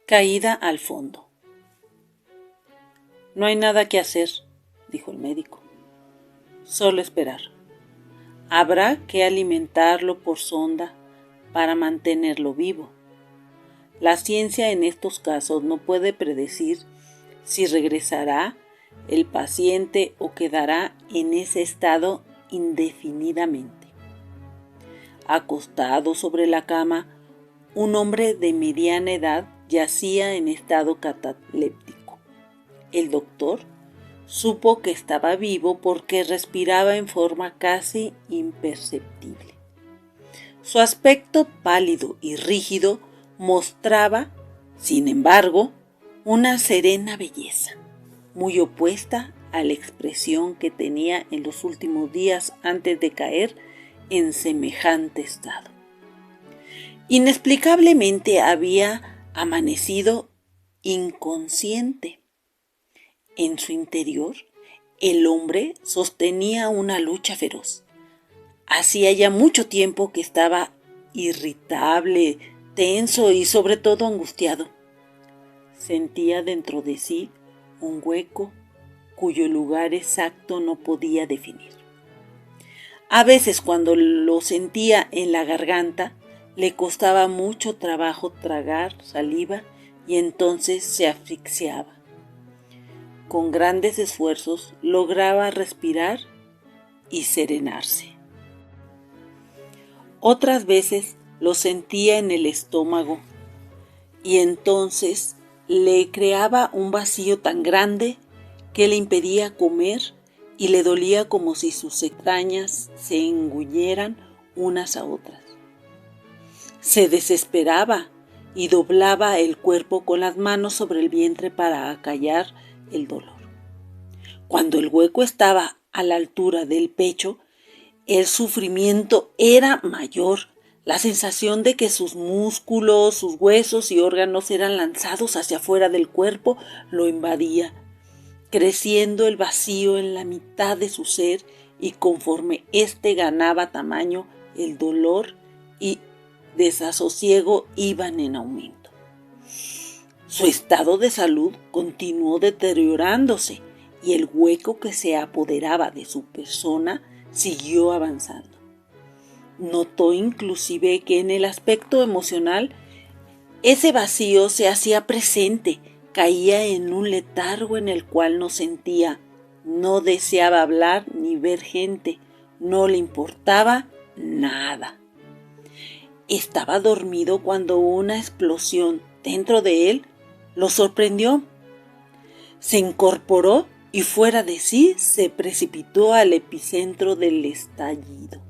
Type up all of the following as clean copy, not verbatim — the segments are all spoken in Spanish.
Caída al fondo. No hay nada que hacer, dijo el médico. Solo esperar. Habrá que alimentarlo por sonda para mantenerlo vivo. La ciencia en estos casos no puede predecir si regresará el paciente o quedará en ese estado indefinidamente. Acostado sobre la cama, un hombre de mediana edad yacía en estado cataléptico. El doctor supo que estaba vivo porque respiraba en forma casi imperceptible. Su aspecto pálido y rígido mostraba, sin embargo, una serena belleza, muy opuesta a la expresión que tenía en los últimos días antes de caer en semejante estado. Inexplicablemente había amanecido inconsciente. En su interior, el hombre sostenía una lucha feroz. Hacía ya mucho tiempo que estaba irritable, tenso y sobre todo angustiado. Sentía dentro de sí un hueco cuyo lugar exacto no podía definir. A veces cuando lo sentía en la garganta, le costaba mucho trabajo tragar saliva y entonces se asfixiaba. Con grandes esfuerzos lograba respirar y serenarse. Otras veces lo sentía en el estómago y entonces le creaba un vacío tan grande que le impedía comer y le dolía como si sus entrañas se engulleran unas a otras. Se desesperaba y doblaba el cuerpo con las manos sobre el vientre para acallar el dolor. Cuando el hueco estaba a la altura del pecho, el sufrimiento era mayor. La sensación de que sus músculos, sus huesos y órganos eran lanzados hacia afuera del cuerpo lo invadía, creciendo el vacío en la mitad de su ser, y conforme éste ganaba tamaño, el dolor y desasosiego iban en aumento. Su estado de salud continuó deteriorándose y el hueco que se apoderaba de su persona siguió avanzando. Notó inclusive que en el aspecto emocional ese vacío se hacía presente, caía en un letargo en el cual no sentía, no deseaba hablar ni ver gente, no le importaba nada. Estaba dormido cuando una explosión dentro de él lo sorprendió. Se incorporó y fuera de sí se precipitó al epicentro del estallido.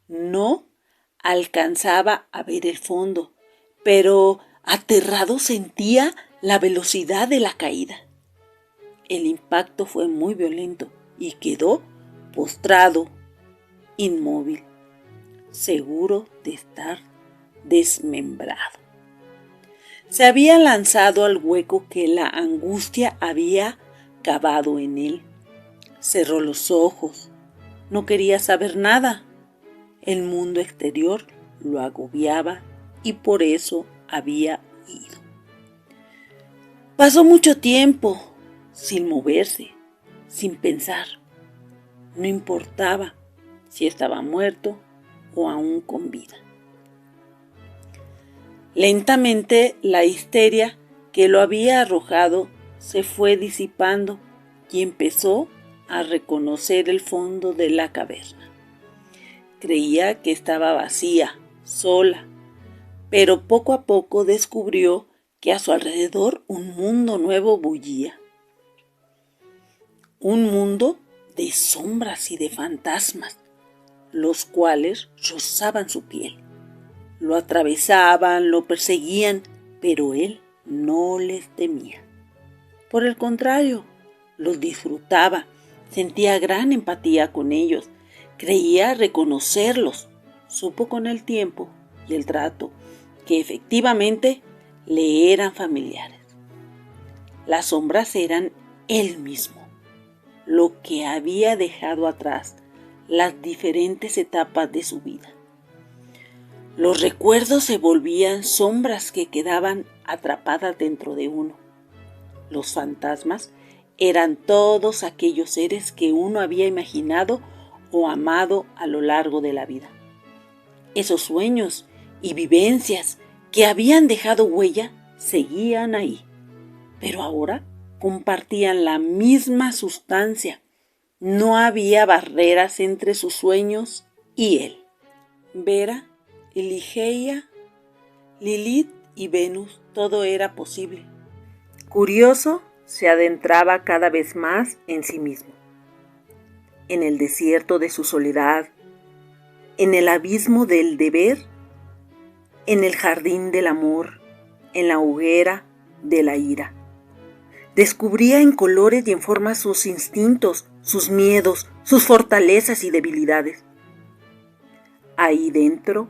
No alcanzaba a ver el fondo, pero aterrado sentía la velocidad de la caída. El impacto fue muy violento y quedó postrado, inmóvil, seguro de estar desmembrado. Se había lanzado al hueco que la angustia había cavado en él. Cerró los ojos. No quería saber nada. El mundo exterior lo agobiaba y por eso había huido. Pasó mucho tiempo sin moverse, sin pensar. No importaba si estaba muerto o aún con vida. Lentamente la histeria que lo había arrojado se fue disipando y empezó a reconocer el fondo de la caverna. Creía que estaba vacía, sola, pero poco a poco descubrió que a su alrededor un mundo nuevo bullía. Un mundo de sombras y de fantasmas, los cuales rozaban su piel. Lo atravesaban, lo perseguían, pero él no les temía. Por el contrario, los disfrutaba, sentía gran empatía con ellos, creía reconocerlos. Supo con el tiempo y el trato que efectivamente le eran familiares. Las sombras eran él mismo, lo que había dejado atrás, las diferentes etapas de su vida. Los recuerdos se volvían sombras que quedaban atrapadas dentro de uno. Los fantasmas eran todos aquellos seres que uno había imaginado o amado a lo largo de la vida. Esos sueños y vivencias que habían dejado huella seguían ahí, pero ahora compartían la misma sustancia. No había barreras entre sus sueños y él. Vera, Ligeia, Lilith y Venus, todo era posible. Curioso, se adentraba cada vez más en sí mismo, en el desierto de su soledad, en el abismo del deber, en el jardín del amor, en la hoguera de la ira. Descubría en colores y en formas sus instintos, sus miedos, sus fortalezas y debilidades. Ahí dentro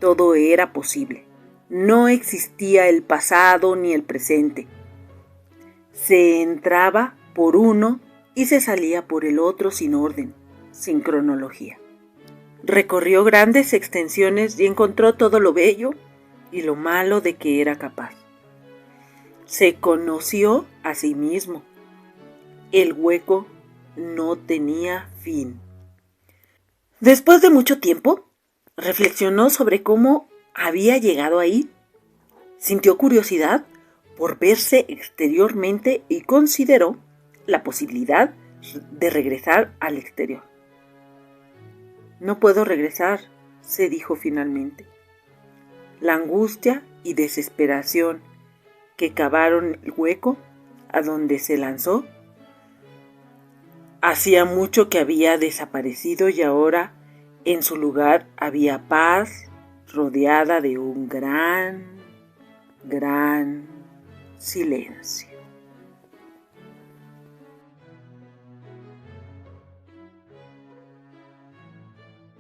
todo era posible. No existía el pasado ni el presente. Se entraba por uno y se salía por el otro sin orden, sin cronología. Recorrió grandes extensiones y encontró todo lo bello y lo malo de que era capaz. Se conoció a sí mismo. El hueco no tenía fin. Después de mucho tiempo, reflexionó sobre cómo había llegado ahí. Sintió curiosidad por verse exteriormente y consideró la posibilidad de regresar al exterior. No puedo regresar, se dijo finalmente. La angustia y desesperación que cavaron el hueco a donde se lanzó hacía mucho que había desaparecido y ahora en su lugar había paz rodeada de un gran silencio.